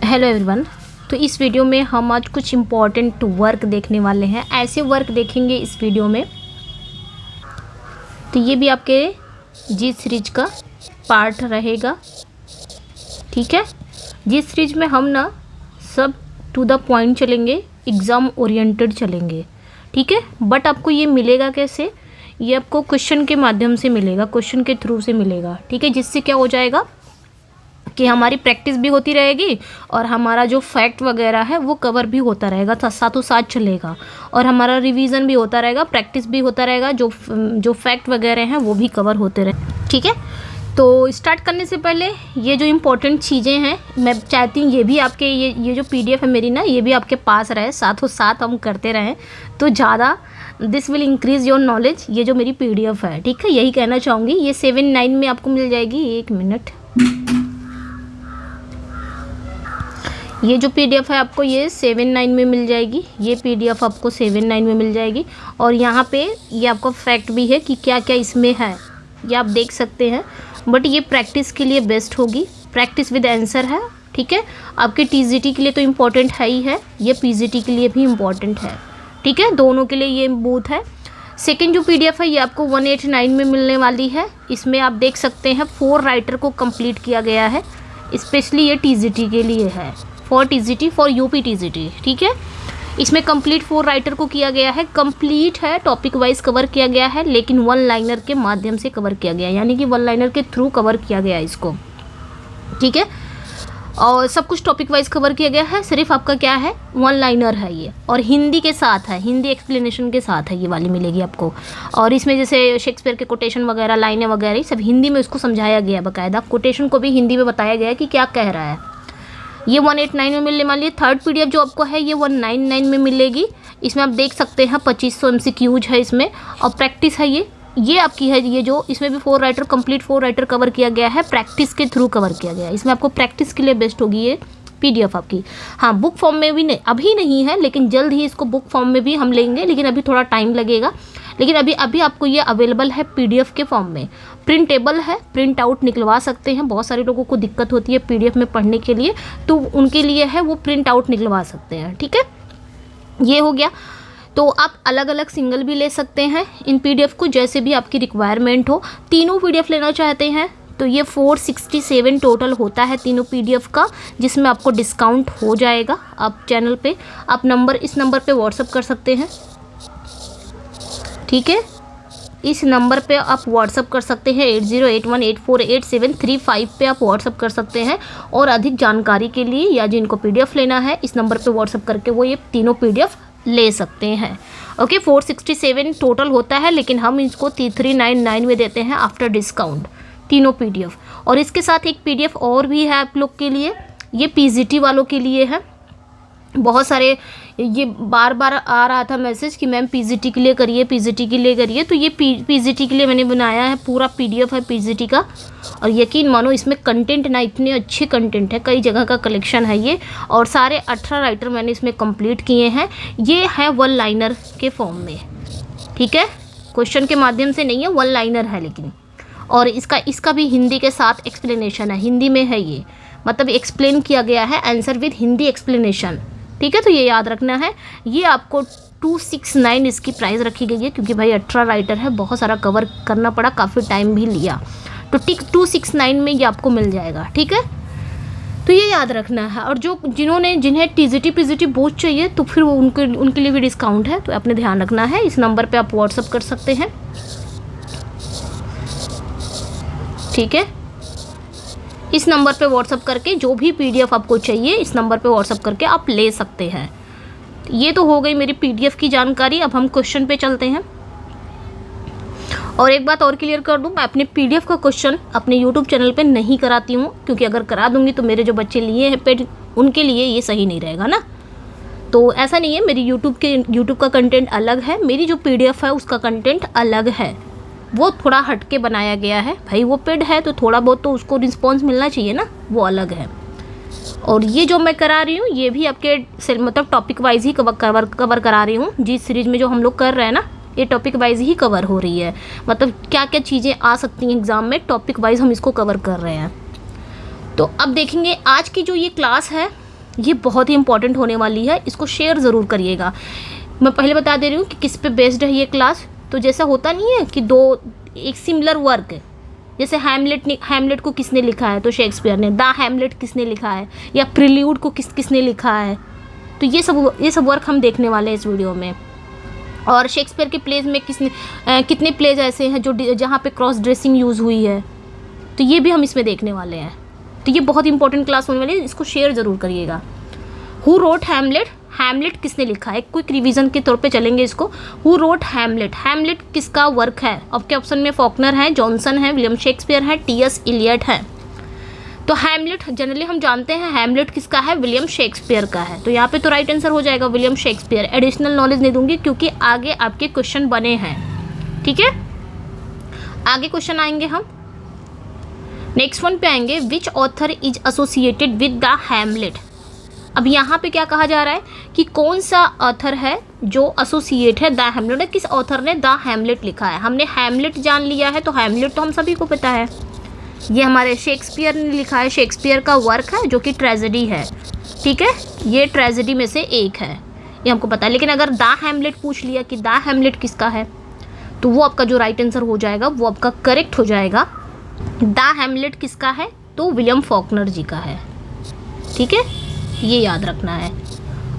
Hello everyone. तो इस video में हम आज कुछ इम्पॉर्टेंट वर्क देखने वाले हैं। ऐसे वर्क देखेंगे इस वीडियो में। तो ये भी आपके जी सीरीज का पार्ट रहेगा, ठीक है। जी सीरीज में हम ना सब टू द पॉइंट चलेंगे, एग्ज़ाम ओरिएंटेड चलेंगे, ठीक है। बट आपको ये मिलेगा कैसे? ये आपको क्वेश्चन के माध्यम से मिलेगा, क्वेश्चन के थ्रू से मिलेगा, ठीक है। जिससे क्या हो जाएगा कि हमारी प्रैक्टिस भी होती रहेगी और हमारा जो फैक्ट वगैरह है वो कवर भी होता रहेगा, साथों साथ चलेगा। और हमारा रिवीजन भी होता रहेगा, प्रैक्टिस भी होता रहेगा, जो फैक्ट वगैरह हैं वो भी कवर होते रहे, ठीक है। तो स्टार्ट करने से पहले ये जो इम्पोर्टेंट चीज़ें हैं, मैं चाहती हूँ ये भी आपके ये जो PDF है मेरी ना, ये भी आपके पास रहे, साथों साथ हम करते रहें तो ज़्यादा this will increase your knowledge. ये जो मेरी PDF है, ठीक है, यही कहना चाहूँगी। ये 7-9 में आपको मिल जाएगी। एक मिनट, ये जो PDF है आपको ये 7-9 में मिल जाएगी। ये PDF आपको 7-9 में मिल जाएगी। और यहाँ पे ये आपको फैक्ट भी है कि क्या क्या इसमें है, ये आप देख सकते हैं। बट ये प्रैक्टिस के लिए बेस्ट होगी, प्रैक्टिस विद आंसर है, ठीक है। आपके TGT के लिए तो इम्पोर्टेंट है ही है, ये PGT के लिए भी इम्पोर्टेंट है, ठीक है। दोनों के लिए ये बूथ है। सेकेंड जो PDF है ये आपको 189 में मिलने वाली है। इसमें आप देख सकते हैं 4 राइटर को कंप्लीट किया गया है। स्पेशली ये TGT के लिए है, for TGT, for UP TGT, ठीक है। इसमें कंप्लीट 4 राइटर को किया गया है। कंप्लीट है, टॉपिक वाइज कवर किया गया है, लेकिन 1 लाइनर के माध्यम से कवर किया गया है, यानी कि 1 लाइनर के थ्रू कवर किया गया है इसको, ठीक है। और सब कुछ टॉपिक वाइज कवर किया गया है। सिर्फ आपका क्या है, 1 लाइनर है ये, और हिंदी के साथ है, हिंदी एक्सप्लेनेशन के साथ है ये वाली मिलेगी आपको। और इसमें जैसे शेक्सपियर के कोटेशन वगैरह, लाइनें वगैरह सब हिंदी में उसको समझाया गया है बाकायदा। कोटेशन को भी हिंदी में बताया गया है कि क्या कह रहा है। ये 189 में मिलने वाली है। थर्ड PDF जो आपको है ये 199 में मिलेगी। इसमें आप देख सकते हैं 2500 MCQs है इसमें, और प्रैक्टिस है ये आपकी है। ये जो इसमें भी 4 राइटर, कंप्लीट 4 राइटर कवर किया गया है, प्रैक्टिस के थ्रू कवर किया गया है। इसमें आपको प्रैक्टिस के लिए बेस्ट होगी ये PDF आपकी। हाँ, बुक फॉर्म में भी नहीं, अभी नहीं है, लेकिन जल्द ही इसको बुक फॉर्म में भी हम लेंगे, लेकिन अभी थोड़ा टाइम लगेगा। लेकिन अभी आपको ये अवेलेबल है PDF के फॉर्म में। प्रिंटेबल है, प्रिंट आउट निकलवा सकते हैं। बहुत सारे लोगों को दिक्कत होती है PDF में पढ़ने के लिए, तो उनके लिए है वो प्रिंट आउट निकलवा सकते हैं, ठीक है। ये हो गया। तो आप अलग अलग सिंगल भी ले सकते हैं इन PDF को, जैसे भी आपकी रिक्वायरमेंट हो। तीनों PDF लेना चाहते हैं तो ये 467 टोटल होता है तीनों PDF का, जिसमें आपको डिस्काउंट हो जाएगा। आप चैनल पे आप इस नंबर पे व्हाट्सअप कर सकते हैं, ठीक है। इस नंबर पे आप व्हाट्सअप कर सकते हैं, 8081848735 पे आप व्हाट्सअप कर सकते हैं। और अधिक जानकारी के लिए या जिनको PDF लेना है, इस नंबर पे व्हाट्सअप करके वो ये तीनों PDF ले सकते हैं। ओके, 467 टोटल होता है, लेकिन हम इसको 3399 में देते हैं आफ्टर डिस्काउंट तीनों PDF। और इसके साथ एक PDF और भी है आप लोग के लिए, ये PGT वालों के लिए है। बहुत सारे ये बार बार आ रहा था मैसेज कि मैम PGT के लिए करिए, PGT के लिए करिए। तो ये PGT के लिए मैंने बनाया है, पूरा PDF है PGT का। और यकीन मानो इसमें कंटेंट ना, इतने अच्छे कंटेंट है, कई जगह का कलेक्शन है ये। और सारे 18 राइटर मैंने इसमें कंप्लीट किए हैं। ये है 1 लाइनर के फॉर्म में, ठीक है। क्वेश्चन के माध्यम से नहीं है, 1 लाइनर है लेकिन। और इसका भी हिंदी के साथ एक्सप्लेनेशन है, हिंदी में है ये, मतलब एक्सप्लेन किया गया है, आंसर विद हिंदी एक्सप्लेनेशन, ठीक है। तो ये याद रखना है। ये आपको 269 इसकी प्राइस रखी गई है, क्योंकि भाई 18 राइटर है, बहुत सारा कवर करना पड़ा, काफ़ी टाइम भी लिया। तो 269 में ये आपको मिल जाएगा, ठीक है। तो ये याद रखना है। और जिन्हें TGT PGT बोझ चाहिए, तो फिर वो उनके लिए भी डिस्काउंट है, तो अपने ध्यान रखना है। इस नंबर पर आप व्हाट्सअप कर सकते हैं, ठीक है। इस नंबर पे व्हाट्सअप करके जो भी PDF आपको चाहिए, इस नंबर पे व्हाट्सअप करके आप ले सकते हैं। ये तो हो गई मेरी PDF की जानकारी। अब हम क्वेश्चन पे चलते हैं। और एक बात और क्लियर कर दूं, मैं अपने PDF का क्वेश्चन अपने YouTube चैनल पे नहीं कराती हूँ, क्योंकि अगर करा दूंगी तो मेरे जो बच्चे लिए हैं पेड, उनके लिए ये सही नहीं रहेगा ना। तो ऐसा नहीं है, मेरी YouTube का कंटेंट अलग है, मेरी जो PDF है उसका कंटेंट अलग है, वो थोड़ा हट के बनाया गया है। भाई वो पेड है तो थोड़ा बहुत तो उसको रिस्पॉन्स मिलना चाहिए ना, वो अलग है। और ये जो मैं करा रही हूँ ये भी आपके मतलब टॉपिक वाइज ही कवर करा रही हूँ। जी सीरीज में जो हम लोग कर रहे हैं ना, ये टॉपिक वाइज ही कवर हो रही है। मतलब क्या क्या चीज़ें आ सकती हैं एग्ज़ाम में, टॉपिक वाइज हम इसको कवर कर रहे हैं। तो अब देखेंगे आज की जो ये क्लास है, ये बहुत ही इंपॉर्टेंट होने वाली है, इसको शेयर ज़रूर करिएगा। मैं पहले बता दे रही हूँ कि किस पे बेस्ड है ये क्लास। तो जैसा होता नहीं है कि दो एक सिमिलर वर्क है, जैसे हैमलेट को किसने लिखा है, तो शेक्सपियर ने। द हैमलेट किसने लिखा है, या प्रिल्यूड को किसने लिखा है, तो ये सब वर्क हम देखने वाले हैं इस वीडियो में। और शेक्सपियर के प्लेज में कितने प्लेज ऐसे हैं जो जहाँ पे क्रॉस ड्रेसिंग यूज़ हुई है, तो ये भी हम इसमें देखने वाले हैं। तो ये बहुत इंपॉर्टेंट क्लास होने वाली है, इसको शेयर ज़रूर करिएगा। हु रोट हैमलेट, हैमलेट किसने लिखा है, क्विक रिवीजन के तौर पे चलेंगे इसको। हु रोट हैमलेट, हैमलेट किसका वर्क है, आपके ऑप्शन में फॉकनर है, जॉनसन है, विलियम शेक्सपियर है, टी.एस. इलियट है। तो हैमलेट जनरली हम जानते हैं हैमलेट किसका है, विलियम शेक्सपियर का है। तो यहाँ पे तो राइट आंसर हो जाएगा विलियम शेक्सपियर। एडिशनल नॉलेज नहीं दूंगी क्योंकि आगे आपके क्वेश्चन बने हैं, ठीक है। आगे क्वेश्चन आएंगे हम, नेक्स्ट वन पे आएंगे। विच author is associated with the Hamlet. अब यहाँ पे क्या कहा जा रहा है कि कौन सा ऑथर है जो एसोसिएट है द हैमलेट, किस ऑथर ने द हैमलेट लिखा है। हमने हैमलेट जान लिया है, तो हैमलेट तो हम सभी को पता है, ये हमारे शेक्सपियर ने लिखा है, शेक्सपियर का वर्क है जो कि ट्रेजेडी है, ठीक है। ये ट्रेजेडी में से एक है, ये हमको पता है। लेकिन अगर द हैमलेट पूछ लिया कि द हैमलेट किसका है, तो वो आपका जो राइट आंसर हो जाएगा वो आपका करेक्ट हो जाएगा। द हैमलेट किसका है, तो विलियम फॉकनर जी का है, ठीक है, ये याद रखना है।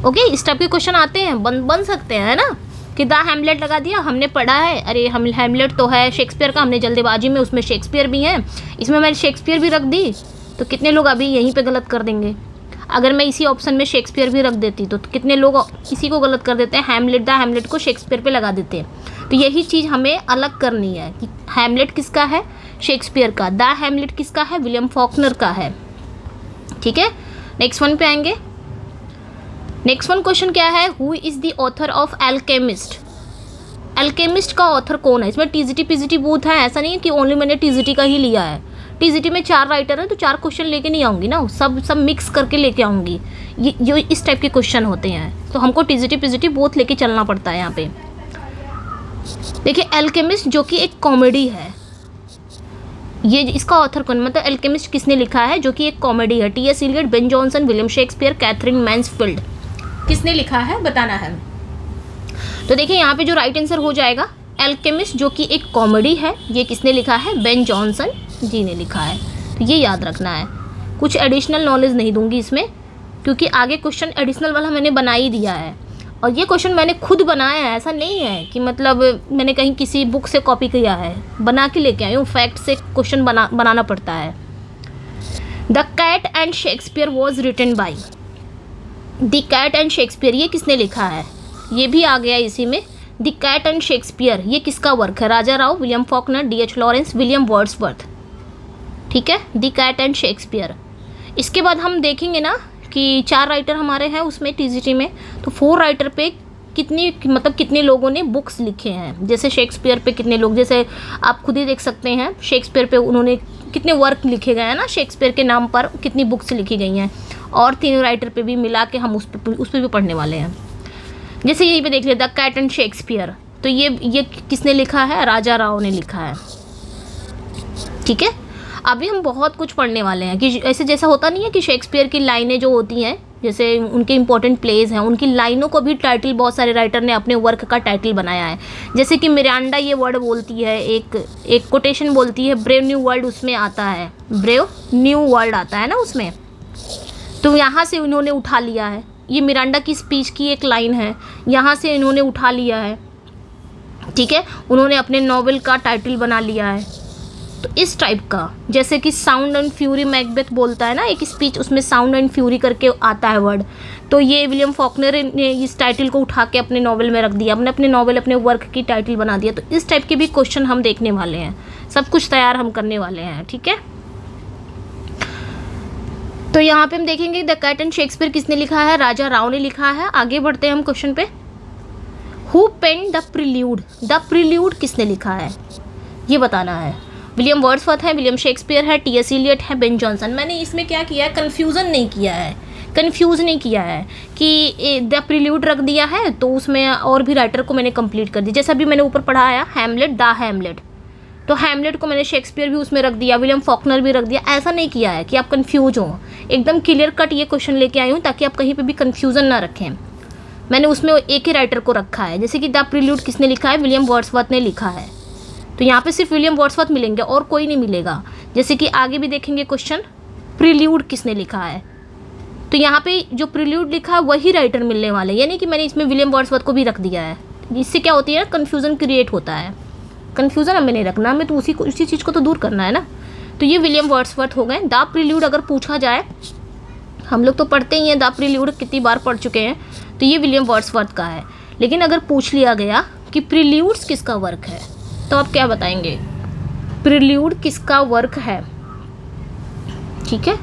ओके, इस टाइप के क्वेश्चन आते हैं, बन सकते हैं, है ना, कि द हैमलेट लगा दिया, हमने पढ़ा है, अरे हम हैमलेट तो है शेक्सपियर का, हमने जल्दबाजी में उसमें शेक्सपियर भी है, इसमें मैंने शेक्सपियर भी रख दी, तो कितने लोग अभी यहीं पे गलत कर देंगे। अगर मैं इसी ऑप्शन में शेक्सपियर भी रख देती तो कितने लोग इसी को गलत कर देते हैं, हैमलेट द हैमलेट को शेक्सपियर पे लगा देते हैं। तो यही चीज़ हमें अलग करनी है कि हैमलेट किसका है, शेक्सपियर का, द हैमलेट किसका है, विलियम फॉकनर का है, ठीक है। नेक्स्ट वन पे आएंगे। नेक्स्ट वन क्वेश्चन क्या है, who is the author of alchemist. Alchemist का ऑथर कौन है, इसमें टीजीटी पीजीटी बूथ है, ऐसा नहीं है कि ओनली मैंने टीजीटी का ही लिया है। टीजीटी में 4 राइटर हैं तो 4 क्वेश्चन लेके नहीं आऊँगी ना, सब मिक्स करके लेके आऊँगी। ये इस टाइप के क्वेश्चन होते हैं, तो हमको टीजीटी पीजीटी बोथ लेके चलना पड़ता है यहाँ पे। देखिए, एल्केमिस्ट जो कि एक कॉमेडी है, ये इसका ऑथर कौन, मतलब एल्केमिस्ट किसने लिखा है, जो कि एक कॉमेडी है। T S. Eliot, Ben Jonson, William Shakespeare, Katherine Mansfield, किसने लिखा है बताना है। तो देखिए यहाँ पे जो राइट आंसर हो जाएगा एल्केमिस्ट जो कि एक कॉमेडी है, ये किसने लिखा है, बेन जॉनसन जी ने लिखा है। तो ये याद रखना है, कुछ एडिशनल नॉलेज नहीं दूंगी इसमें क्योंकि आगे क्वेश्चन एडिशनल वाला मैंने बना ही दिया है, और ये क्वेश्चन मैंने खुद बनाया है, ऐसा नहीं है कि मतलब मैंने कहीं किसी बुक से कॉपी किया है, बना के लेके आई हूँ, फैक्ट से क्वेश्चन बनाना पड़ता है। The cat and Shakespeare was written by, the cat and Shakespeare ये किसने लिखा है, ये भी आ गया इसी में। द कैट एंड शेक्सपियर ये किसका वर्क है, Raja Rao, William Faulkner, D.H. Lawrence, William Wordsworth, ठीक है, द कैट एंड शेक्सपियर। इसके बाद हम देखेंगे ना कि 4 राइटर हमारे हैं उसमें टीजीटी में, तो 4 राइटर पे कितने लोगों ने बुक्स लिखे हैं। जैसे शेक्सपियर पे कितने लोग, जैसे आप खुद ही देख सकते हैं शेक्सपियर पे उन्होंने कितने वर्क लिखे गए हैं ना, शेक्सपियर के नाम पर कितनी बुक्स लिखी गई हैं, और 3 राइटर पे भी मिला के हम उस पर भी पढ़ने वाले हैं। जैसे यहीं पे देख लिया द कैट एंड शेक्सपियर, तो ये किसने लिखा है, राजा राव ने लिखा है, ठीक है। अभी हम बहुत कुछ पढ़ने वाले हैं कि ऐसे जैसा होता नहीं है कि शेक्सपियर की लाइनें जो होती हैं, जैसे उनके इंपॉर्टेंट प्लेज हैं, उनकी लाइनों को भी टाइटल बहुत सारे राइटर ने अपने वर्क का टाइटल बनाया है। जैसे कि मिरांडा ये वर्ड बोलती है, एक कोटेशन बोलती है, ब्रेव न्यू वर्ल्ड, उसमें आता है ब्रेव न्यू वर्ल्ड आता है ना उसमें, तो यहाँ से उन्होंने उठा लिया है। ये मिरांडा की स्पीच की एक लाइन है, यहाँ से इन्होंने उठा लिया है, ठीक है, उन्होंने अपने नॉवेल का टाइटल बना लिया है। तो इस टाइप का, जैसे कि साउंड एंड फ्यूरी मैकबेथ बोलता है ना एक स्पीच, उसमें साउंड एंड फ्यूरी करके आता है वर्ड, तो ये विलियम फॉकनर ने इस टाइटल को उठा के अपने नॉवेल में रख दिया, अपने नॉवेल अपने वर्क की टाइटल बना दिया। तो इस टाइप के भी क्वेश्चन हम देखने वाले हैं, सब कुछ तैयार हम करने वाले हैं, ठीक है। तो यहाँ पे हम देखेंगे द कैट एंड शेक्सपियर किसने लिखा है, राजा राव ने लिखा है। आगे बढ़ते हैं हम क्वेश्चन पे। Who pen the Prelude, the Prelude किसने लिखा है ये बताना है। विलियम वर्ड्सवर्थ है, विलियम शेक्सपियर है, टी.एस. इलियट है, बेन जॉनसन। मैंने इसमें क्या किया है, कन्फ्यूज़ नहीं किया है कि द प्रिल्यूड रख दिया है तो उसमें और भी राइटर को मैंने कंप्लीट कर दी। जैसा भी मैंने ऊपर पढ़ाया हैमलेट, द हैमलेट, तो हैमलेट को मैंने शेक्सपियर भी उसमें रख दिया, विलियम फॉकनर भी रख दिया। ऐसा नहीं किया है कि आप कंफ्यूज हो, एकदम क्लियर कट ये क्वेश्चन लेके आई हूँ ताकि आप कहीं पे भी कंफ्यूजन ना रखें। मैंने उसमें एक ही राइटर को रखा है, जैसे कि द प्रील्यूड किसने लिखा है, विलियम वर्ड्सवर्थ ने लिखा है। तो यहाँ पे सिर्फ विलियम वर्ड्सवर्थ मिलेंगे और कोई नहीं मिलेगा। जैसे कि आगे भी देखेंगे क्वेश्चन, प्रील्यूड किसने लिखा है, तो यहाँ पे जो प्रील्यूड लिखा है वही राइटर मिलने वाले, यानी कि मैंने इसमें विलियम वर्ड्सवर्थ को भी रख दिया है। इससे क्या होती है ना, कन्फ्यूज़न क्रिएट होता है। कन्फ्यूज़न हमें नहीं रखना, हमें तो उसी चीज़ को तो दूर करना है ना। तो ये विलियम वर्ड्सवर्थ हो गए। द प्रील्यूड अगर पूछा जाए, हम लोग तो पढ़ते ही हैं, द प्रील्यूड कितनी बार पढ़ चुके हैं, तो ये विलियम वर्ड्सवर्थ का है। लेकिन अगर पूछ लिया गया कि प्रील्यूड्स किसका वर्क है, तो आप क्या बताएंगे, प्रील्यूड किसका वर्क है। ठीक है,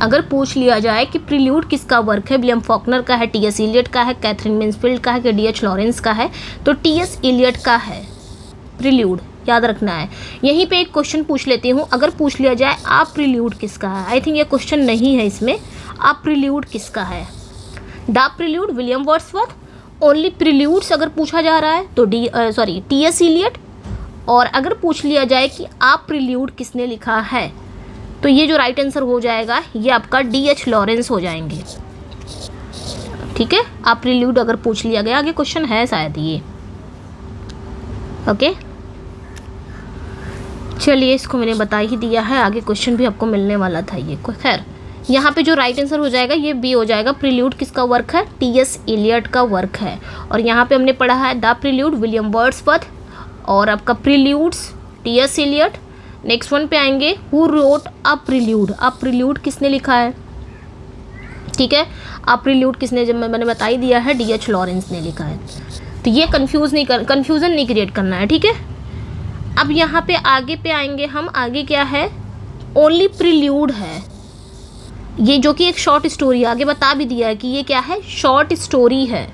अगर पूछ लिया जाए कि प्रील्यूड किसका वर्क है, विलियम फॉकनर का है, टी.एस. इलियट का है, कैथरीन मैन्सफील्ड का है कि डी.एच. लॉरेंस का है, तो टी.एस. इलियट का है प्रील्यूड, याद रखना है। यहीं पे एक क्वेश्चन पूछ लेती हूँ, अगर पूछ लिया जाए आप प्रील्यूड किसका है, आई थिंक ये क्वेश्चन नहीं है इसमें, आप प्रील्यूड किसका है। The prelude William Wordsworth, only preludes अगर पूछा जा रहा है तो टी.एस. इलियट। और अगर पूछ लिया जाए कि आप प्रील्यूड किसने लिखा है, तो ये जो राइट आंसर हो जाएगा ये आपका डी.एच. लॉरेंस हो जाएंगे। ठीक है, आप प्रील्यूड अगर पूछ लिया गया, आगे क्वेश्चन है शायद ये। ओके, चलिए इसको मैंने बता ही दिया है, आगे क्वेश्चन भी आपको मिलने वाला था ये। खैर, यहाँ पे जो राइट आंसर हो जाएगा ये बी हो जाएगा। प्रील्यूड किसका वर्क है, टी.एस. इलियट का वर्क है। और यहाँ पे हमने पढ़ा है द प्रील्यूड विलियम वर्ड्सवर्थ, और आपका प्रील्यूड्स टी.एस. इलियट। नेक्स्ट वन पे आएंगे, who wrote a prelude, a prelude किसने लिखा है। ठीक है, अ प्रील्यूड किसने, जब मैंने बता ही दिया है, डी.एच. लॉरेंस ने लिखा है। तो ये कन्फ्यूज़न नहीं क्रिएट करना है। ठीक है, अब यहाँ पे आगे पे आएंगे हम, आगे क्या है, ओनली प्रील्यूड है ये, जो कि एक शॉर्ट स्टोरी है। आगे बता भी दिया है कि ये क्या है, शॉर्ट स्टोरी है।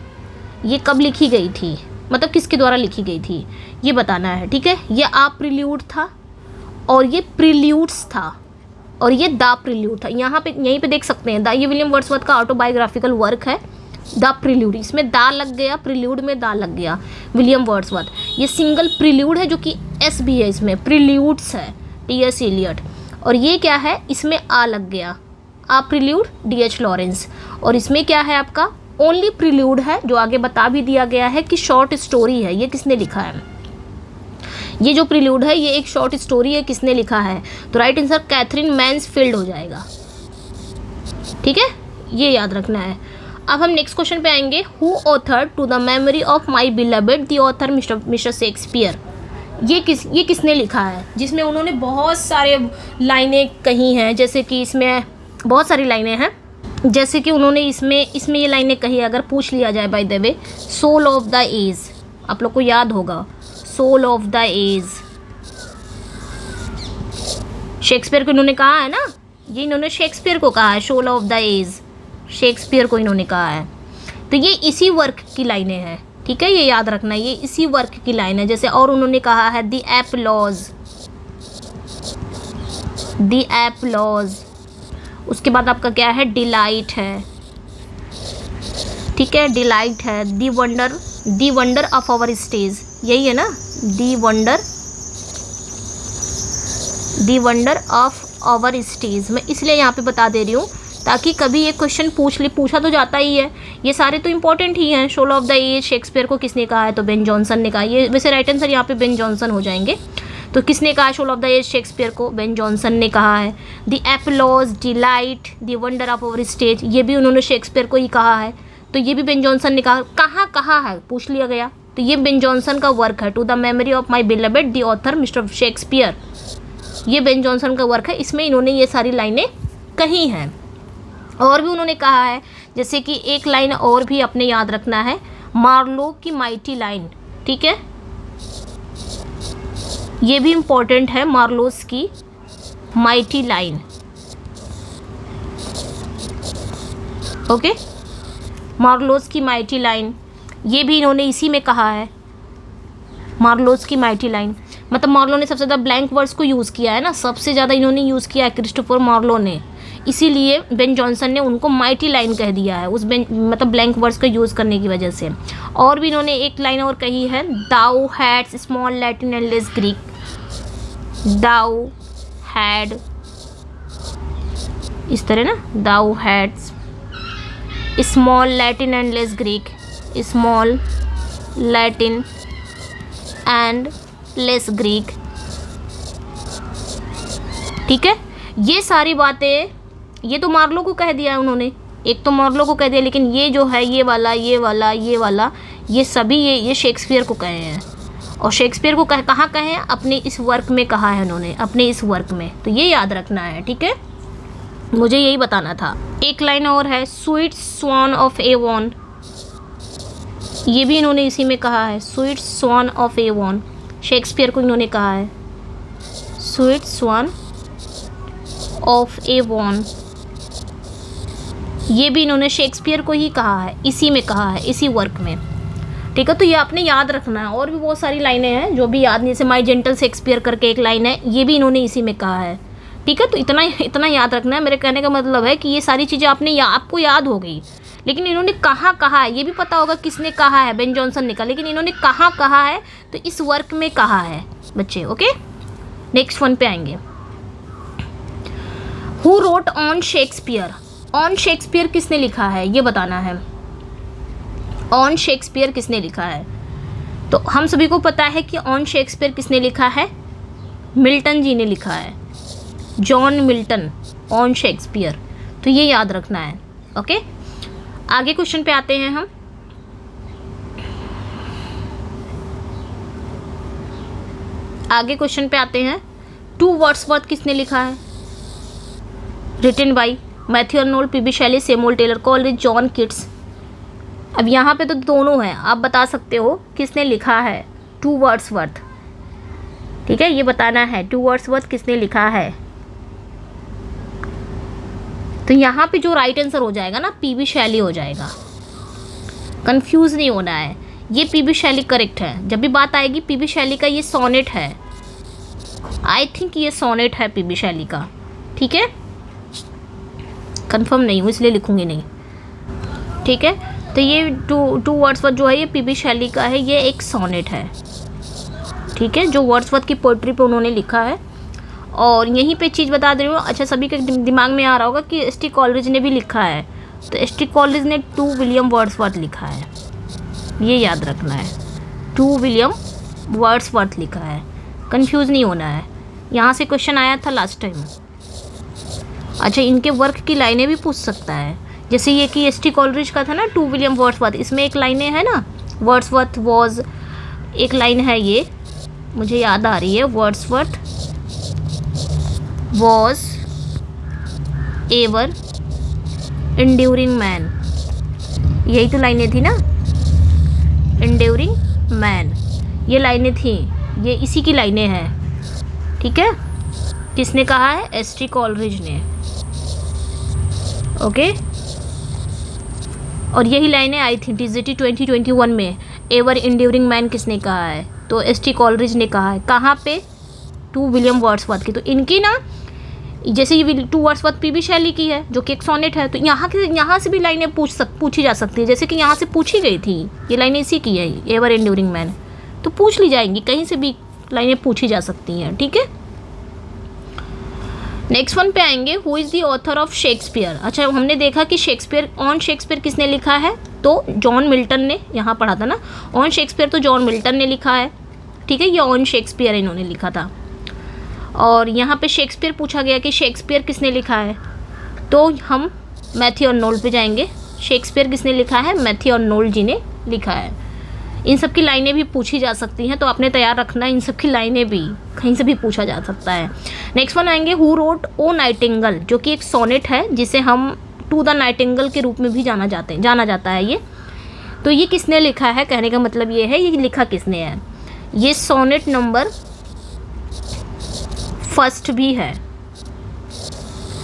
ये कब लिखी गई थी, मतलब किसके द्वारा लिखी गई थी, ये बताना है। ठीक है, ये आ प्रील्यूड था और ये प्रील्यूड्स था और ये द प्रील्यूड था। यहाँ पे यहीं पे देख सकते हैं, ये विलियम वर्ड्सवर्थ का ऑटोबायोग्राफिकल वर्क है द प्रील्यूड। इसमें दा लग गया, प्रील्यूड में दा लग गया, विलियम वर्ड्सवर्थ। ये सिंगल प्रील्यूड है जो कि एस भी है, इसमें प्रील्यूड्स है टी.एस. इलियट। और ये क्या है, इसमें आ लग गया, आ प्रील्यूड डी.एच. लॉरेंस। और इसमें क्या है आपका, ओनली प्रील्यूड है, जो आगे बता भी दिया गया है कि शॉर्ट स्टोरी है। ये किसने लिखा है, ये जो प्रील्यूड है ये एक शॉर्ट स्टोरी है, किसने लिखा है, तो राइट आंसर कैथरीन मैन्सफील्ड हो जाएगा। ठीक है, ये याद रखना है। अब हम नेक्स्ट क्वेश्चन पे आएंगे, who author to the memory of my beloved the author Mr Shakespeare. ये किसने लिखा है, जिसमें उन्होंने बहुत सारे लाइनें कही हैं, जैसे कि इसमें बहुत सारी लाइनें हैं, जैसे कि उन्होंने इसमें ये लाइनें कही है। अगर पूछ लिया जाए, by the way, soul of the age, आप लोग को याद होगा, soul of the age Shakespeare को इन्होंने कहा है ना, ये इन्होंने शेक्सपियर को कहा है, soul of the age Shakespeare को इन्होंने कहा है। तो ये इसी वर्क की लाइनें हैं। ठीक है, ये याद रखना, ये इसी वर्क की लाइन है। जैसे और उन्होंने कहा है द एप्लॉज, उसके बाद आपका क्या है, डिलाइट है। ठीक है, डिलाइट है, दी वंडर ऑफ आवर स्टेज, यही है ना, दी वंडर ऑफ आवर स्टेज। मैं इसलिए यहाँ पे बता दे रही हूँ ताकि कभी ये क्वेश्चन पूछा तो जाता ही है, ये सारे तो इंपॉर्टेंट ही हैं। Soul of the age Shakespeare को किसने कहा है, तो बेन जॉनसन ने कहा। ये वैसे राइट आंसर यहाँ पे बेन जॉनसन हो जाएंगे। तो किसने कहा soul of the age Shakespeare को, बेन जॉनसन ने कहा है। The applause, delight, the wonder of our stage, ये भी उन्होंने शेक्सपियर को ही कहा है। तो ये भी बेन जॉनसन ने कहा। कहाँ कहा है पूछ लिया गया, तो ये बेन जॉनसन का वर्क है, to the memory of my beloved the author Mr Shakespeare. ये बेन जॉनसन का वर्क है, इसमें इन्होंने ये सारी लाइनें कही हैं। और भी उन्होंने कहा है, जैसे कि एक लाइन और भी अपने याद रखना है, मार्लो की माइटी लाइन। ठीक है, ये भी इम्पोर्टेंट है, मार्लोस की माइटी लाइन। ओके, मार्लोस की माइटी लाइन, ये भी इन्होंने इसी में कहा है, मार्लोस की माइटी लाइन। मतलब मार्लो ने सबसे ज़्यादा ब्लैंक वर्ड्स को यूज़ किया है ना, सबसे ज़्यादा इन्होंने यूज़ किया है क्रिस्टोफर मार्लो ने, इसीलिए बेन जॉनसन ने उनको माइटी लाइन कह दिया है, उस मतलब ब्लैंक वर्ड्स का यूज़ करने की वजह से। और भी इन्होंने एक लाइन और कही है, thou hadst small Latin and less Greek. Thou had, इस तरह ना, thou hadst small Latin and less Greek, small Latin and less Greek. ठीक है, ये सारी बातें, ये तो मार्लो को कह दिया है उन्होंने, एक तो मार्लो को कह दिया, लेकिन ये जो है ये वाला ये वाला ये वाला ये सभी ये शेक्सपियर को कहे हैं। और शेक्सपियर को कहाँ कहे हैं? अपने इस वर्क में कहा है उन्होंने, अपने इस वर्क में। तो ये याद रखना है, ठीक है, मुझे यही बताना था। एक लाइन और है, स्वीट स्वान ऑफ एवॉन, ये भी इन्होंने इसी में कहा है, sweet swan of Avon, Shakespeare को इन्होंने कहा है, स्वीट स्वान ऑफ एवॉन, ये भी इन्होंने शेक्सपियर को ही कहा है, इसी में कहा है, इसी वर्क में। ठीक है, तो ये आपने याद रखना है। और भी बहुत सारी लाइनें हैं जो भी याद नहीं, जैसे माई जेंटल शेक्सपियर करके एक लाइन है, ये भी इन्होंने इसी में कहा है। ठीक है, तो इतना याद रखना है। मेरे कहने का मतलब है कि ये सारी चीज़ें आपको याद हो गई, लेकिन इन्होंने कहाँ कहा है ये भी पता होगा, किसने कहा है, बेन जॉनसन ने कहा, लेकिन इन्होंने कहाँ कहा है, तो इस वर्क में कहा है बच्चे। ओके, नेक्स्ट वन पे आएंगे। Who wrote on Shakespeare, on Shakespeare किसने लिखा है ये बताना है। ऑन शेक्सपियर किसने लिखा है? तो हम सभी को पता है कि ऑन शेक्सपियर किसने लिखा है, मिल्टन जी ने लिखा है, जॉन मिल्टन, ऑन शेक्सपियर। तो ये याद रखना है। ओके, आगे क्वेश्चन पे आते हैं हम। आगे क्वेश्चन पे आते हैं, टू वर्ड्सवर्थ किसने लिखा है? Written by Matthew Arnold, P B Shelley, Samuel Taylor Coleridge, John Keats. अब यहाँ पे तो दोनों हैं, आप बता सकते हो किसने लिखा है टू वर्ड्सवर्थ। ठीक है, ये बताना है टू वर्ड्सवर्थ किसने लिखा है। तो यहाँ पे जो राइट आंसर हो जाएगा ना, पीबी शेली हो जाएगा, कंफ्यूज नहीं होना है, ये पीबी शेली करेक्ट है। जब भी बात आएगी पीबी शेली का, ये सोनेट है, आई थिंक ये सोनेट है पीबी शेली का। ठीक है, कंफर्म नहीं हूँ इसलिए लिखूंगी नहीं। ठीक है, तो ये टू वर्ड्सवर्थ जो है ये पीबी शेली का है, ये एक सोनेट है। ठीक है, जो वर्ड्सवर्थ की पोइट्री पे उन्होंने लिखा है। और यहीं पे चीज़ बता दे रही हूँ, अच्छा सभी के दिमाग में आ रहा होगा कि एस टी कॉलरिज ने भी लिखा है, तो एस टी कॉलरिज ने टू विलियम वर्ड्सवर्थ लिखा है, ये याद रखना है, टू विलियम वर्ड्सवर्थ लिखा है, कंफ्यूज नहीं होना है। यहाँ से क्वेश्चन आया था लास्ट टाइम। अच्छा, इनके वर्क की लाइनें भी पूछ सकता है, जैसे ये कि एस टी कॉलरिज का था ना टू विलियम वर्ड्सवर्थ, इसमें एक लाइनें है ना, वर्ड्सवर्थ वॉज, एक लाइन है ये मुझे याद आ रही है, Wordsworth was ever enduring man, यही तो लाइनें थी ना, इंड्यूरिंग मैन, ये लाइनें थी, ये इसी की लाइनें हैं। ठीक है, किसने कहा है? एस टी कॉलरिज ने। ओके, और यही लाइनें आई थी टीजीटी 2021 में, एवर इंड्यूरिंग मैन किसने कहा है? तो एस टी कॉलरिज ने कहा है। कहाँ पे? टू विलियम वर्ड्सवर्थ की। तो इनकी ना, जैसे ये टू वर्ड्सवर्थ पीबी शेली की है जो कि एक सोनेट है, तो यहाँ से भी लाइनें पूछी जा सकती है, जैसे कि यहाँ से पूछी गई थी, ये लाइनें इसी की है, एवर इंड्यूरिंग मैन, तो पूछ ली जाएंगी, कहीं से भी लाइनें पूछी जा सकती हैं। ठीक है, नेक्स्ट वन पे आएंगे, who is the author of Shakespeare. अच्छा, हमने देखा कि शेक्सपियर, ऑन शेक्सपियर किसने लिखा है? तो जॉन मिल्टन ने, यहाँ पढ़ा था ना, ऑन शेक्सपियर तो जॉन मिल्टन ने लिखा है। ठीक है, ये ऑन शेक्सपियर इन्होंने लिखा था। और यहाँ पे शेक्सपियर पूछा गया कि शेक्सपियर किसने लिखा है, तो हम मैथ्यू अर्नोल्ड पे जाएंगे। शेक्सपियर किसने लिखा है? मैथ्यू अर्नोल्ड जी ने लिखा है। इन सब की लाइनें भी पूछी जा सकती हैं, तो आपने तैयार रखना है, इन सब की लाइनें भी कहीं से भी पूछा जा सकता है। नेक्स्ट वन आएंगे, हु रोट ओ नाइटिंगल, जो कि एक सोनेट है, जिसे हम टू द नाइटिंगल के रूप में भी जाना जाता है ये। तो ये किसने लिखा है? कहने का मतलब ये है, ये लिखा किसने है? ये सोनेट नंबर फर्स्ट भी है,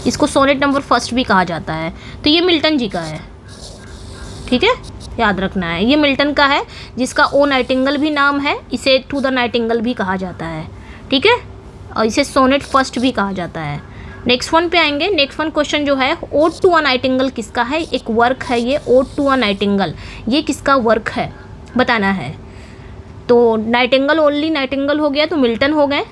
इसको सोनेट नंबर फर्स्ट भी कहा जाता है। तो ये मिल्टन जी का है। ठीक है, याद रखना है, ये मिल्टन का है, जिसका ओ नाइटिंगल भी नाम है, इसे टू द नाइटिंगल भी कहा जाता है। ठीक है, और इसे सोनेट फर्स्ट भी कहा जाता है। नेक्स्ट वन पे आएंगे। नेक्स्ट वन क्वेश्चन जो है, ओड टू अ नाइटिंगल किसका है? एक वर्क है ये, ओड टू अ नाइटिंगल, ये किसका वर्क है बताना है। तो नाइटिंगल, ओनली नाइटिंगल हो गया तो मिल्टन हो गए,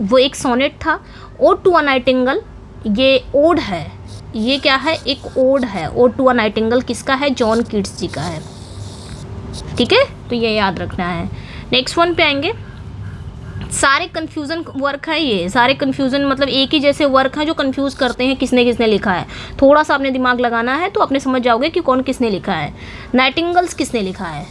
वो एक सोनेट था। ओड टू अ नाइटिंगेल ये ओड है, ये क्या है, एक ओड है। ओड टू अ नाइटिंगेल किसका है, जॉन कीट्स जी का है। ठीक है, तो ये याद रखना है। नेक्स्ट वन पे आएंगे, सारे कन्फ्यूज़न वर्क है, ये सारे कन्फ्यूज़न मतलब एक ही जैसे वर्क हैं जो कन्फ्यूज़ करते हैं किसने किसने लिखा है। थोड़ा सा आपने दिमाग लगाना है तो अपने समझ जाओगे कि कौन किसने लिखा है। नाइटिंगल्स किसने लिखा है,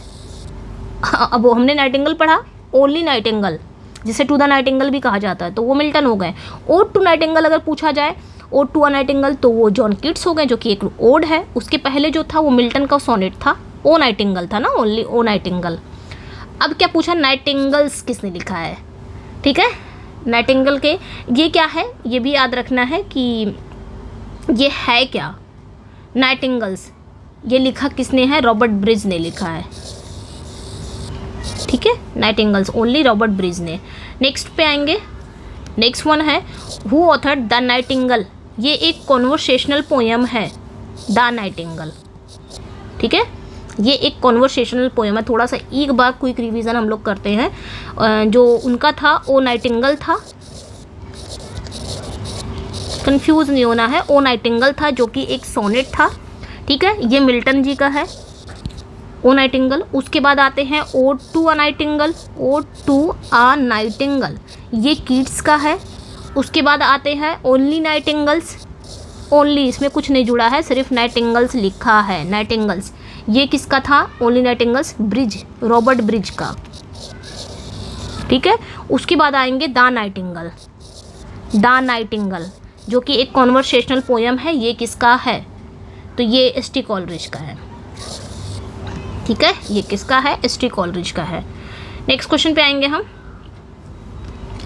अब वो हमने नाइटिंगल पढ़ा, ओनली नाइटिंगल जिसे टू द नाइटिंगल भी कहा जाता है, तो वो मिल्टन हो गए। ओड टू नाइटिंगल अगर पूछा जाए, ओड टू अ नाइटिंगल, तो वो जॉन कीट्स हो गए जो कि एक ओड है। उसके पहले जो था वो मिल्टन का सोनेट था, ओ नाइटिंगल था ना, ओनली ओ नाइटिंगल। अब क्या पूछा, नाइटिंगल्स किसने लिखा है। ठीक है, नाइटिंगल के ये क्या है, ये भी याद रखना है कि ये है क्या। नाइटिंगल्स ये लिखा किसने है, रॉबर्ट ब्रिज ने लिखा है। ठीक है, नाइटिंगल्स ओनली रॉबर्ट ब्रिज ने। नेक्स्ट पे आएंगे, नेक्स्ट वन है हु ऑथर द नाइटिंगल, ये एक कॉन्वर्सेशनल पोएम है, द नाइटिंगल। ठीक है, ये एक कॉन्वर्सेशनल पोएम है। थोड़ा सा एक बार क्विक रिवीजन हम लोग करते हैं। जो उनका था ओ नाइटिंगल था, कंफ्यूज नहीं होना है, ओ नाइटिंगल था जो कि एक सोनेट था। ठीक है, ये मिल्टन जी का है ओ नाइटिंगल। उसके बाद आते हैं ode to a nightingale, ode to a nightingale ये कीट्स का है। उसके बाद आते हैं ओनली नाइटिंगल्स, ओनली इसमें कुछ नहीं जुड़ा है, सिर्फ नाइटिंगल्स लिखा है, नाइटिंगल्स ये किसका था, ओनली नाइटिंगल्स, ब्रिज, रॉबर्ट ब्रिज का। ठीक है, उसके बाद आएंगे द नाइटिंगल, द नाइटिंगल जो कि एक कॉन्वर्सेशनल पोएम है, ये किसका है, तो ये एस.टी. कॉलरिज का है। ठीक है, ये किसका है, एस.टी. कॉलरिज का है। नेक्स्ट क्वेश्चन पे आएंगे हम।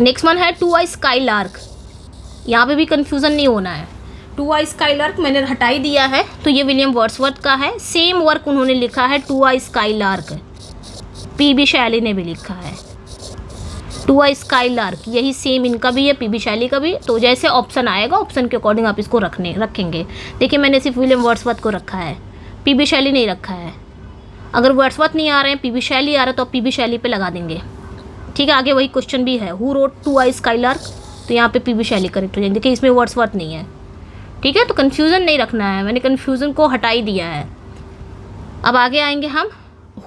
नेक्स्ट वन है टू आई स्काईलार्क, यहाँ पे भी कंफ्यूजन नहीं होना है। टू आई स्काईलार्क मैंने हटा ही दिया है, तो ये विलियम वर्ड्सवर्थ का है। सेम वर्क उन्होंने लिखा है टू आई स्काईलार्क, पी.बी. शैली ने भी लिखा है टू आई स्काईलार्क, यही सेम इनका भी है, पी.बी. शैली का भी। तो जैसे ऑप्शन आएगा ऑप्शन के अकॉर्डिंग आप इसको रखेंगे। देखिए मैंने सिर्फ विलियम वर्ड्सवर्थ को रखा है, पी.बी. शैली नहीं रखा है। अगर वर्ड्सवर्थ नहीं आ रहे हैं, पी.बी. शैली आ रहा है तो आप पी.बी. शैली पे लगा देंगे। ठीक है, आगे वही क्वेश्चन भी है, who wrote to I skylark, तो यहाँ पे पी.बी. शैली करेक्ट हो जाएंगे। देखिए इसमें वर्ड्सवर्थ नहीं है। ठीक है, तो कन्फ्यूज़न नहीं रखना है, मैंने कन्फ्यूज़न को हटा ही दिया है। अब आगे आएंगे हम,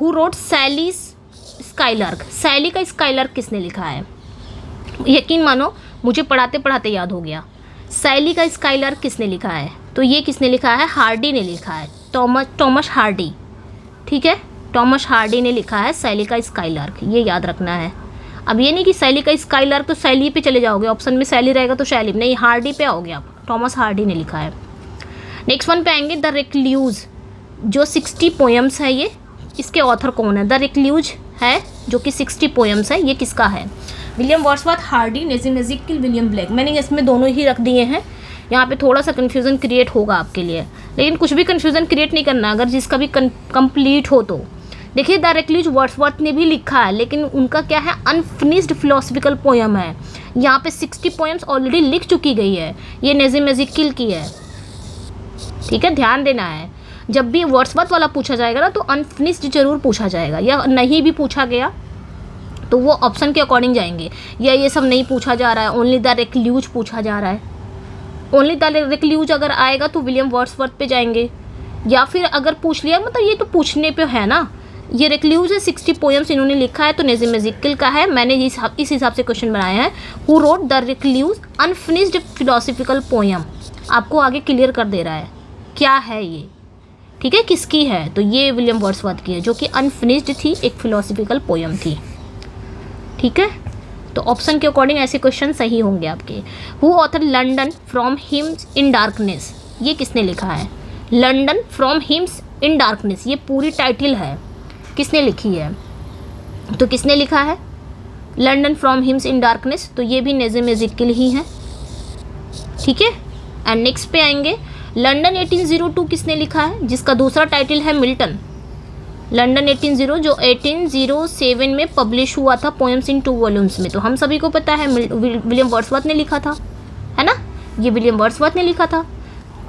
हु रोट सैली स्काईलार्क, सैली का स्काईलार्क किसने लिखा है। यकीन मानो मुझे पढ़ाते पढ़ाते याद हो गया, सैली का स्काईलार्क किसने लिखा है, तो ये किसने लिखा है, हार्डी ने लिखा है, टॉमस हार्डी। ठीक है, टॉमस हार्डी ने लिखा है सैली का स्काईलार्क, ये याद रखना है। अब ये नहीं कि सैली का स्काईलार्क तो सैली पे चले जाओगे, ऑप्शन में सैली रहेगा तो सैली नहीं, हार्डी पे आओगे आप, टॉमस हार्डी ने लिखा है। नेक्स्ट वन पे आएंगे, द रिक्ल्यूज जो 60 पोएम्स है, ये इसके ऑथर कौन है, द रिक्ल्यूज है जो कि 60 पोएम्स है, ये किसका है, William Wordsworth, Hardy, Nissim Ezekiel, William Blake. मैंने इसमें दोनों ही रख दिए हैं, यहाँ पे थोड़ा सा कन्फ्यूज़न क्रिएट होगा आपके लिए, लेकिन कुछ भी कन्फ्यूज़न क्रिएट नहीं करना अगर जिसका भी कंप्लीट हो तो। देखिए द रिक्ल्यूज वर्ड्सवर्थ ने भी लिखा है, लेकिन उनका क्या है, अनफिनिश्ड फिलोसफिकल पोएम है। यहाँ पे 60 पोएम्स ऑलरेडी लिख चुकी गई है, ये नेज़िम एज़ेकियल की है। ठीक है, ध्यान देना है, जब भी वर्ड्सवर्थ वाला पूछा जाएगा ना तो अनफिनिश्ड जरूर पूछा जाएगा, या नहीं भी पूछा गया तो वो ऑप्शन के अकॉर्डिंग जाएंगे, या ये सब नहीं पूछा जा रहा है, ओनली द रिक्ल्यूज पूछा जा रहा है। ओनली द रिक्ल्यूज अगर आएगा तो विलियम वर्ड्सवर्थ पे जाएंगे, या फिर अगर पूछ लिया मतलब ये तो पूछने पे है ना, ये रिक्ल्यूज है, 60 पोएम्स इन्होंने लिखा है तो नेज़िम एज़ेकियल का है। मैंने इस हिसाब से क्वेश्चन बनाया है, who wrote the recluse unfinished philosophical poem, आपको आगे क्लियर कर दे रहा है क्या है ये। ठीक है, किसकी है, तो ये विलियम वर्ड्सवर्थ की है जो कि अनफिनिश्ड थी, एक फिलोसफिकल पोएम थी। ठीक है, तो ऑप्शन के अकॉर्डिंग ऐसे क्वेश्चन सही होंगे आपके। Who author London from hymns in darkness, ये किसने लिखा है, London from hymns in darkness, ये पूरी टाइटल है, किसने लिखी है, तो किसने लिखा है London from hymns in darkness, तो ये भी नेज़िम एज़ेकियल ही है। ठीक है, एंड नेक्स्ट पे आएंगे, लंदन 1802 किसने लिखा है, जिसका दूसरा टाइटल है मिल्टन। लंदन 1800 जो 1807 में पब्लिश हुआ था पोएम्स इन 2 वॉल्यूम्स में, तो हम सभी को पता है विलियम वर्ड्सवर्थ ने लिखा था, है ना, ये विलियम वर्ड्सवर्थ ने लिखा था।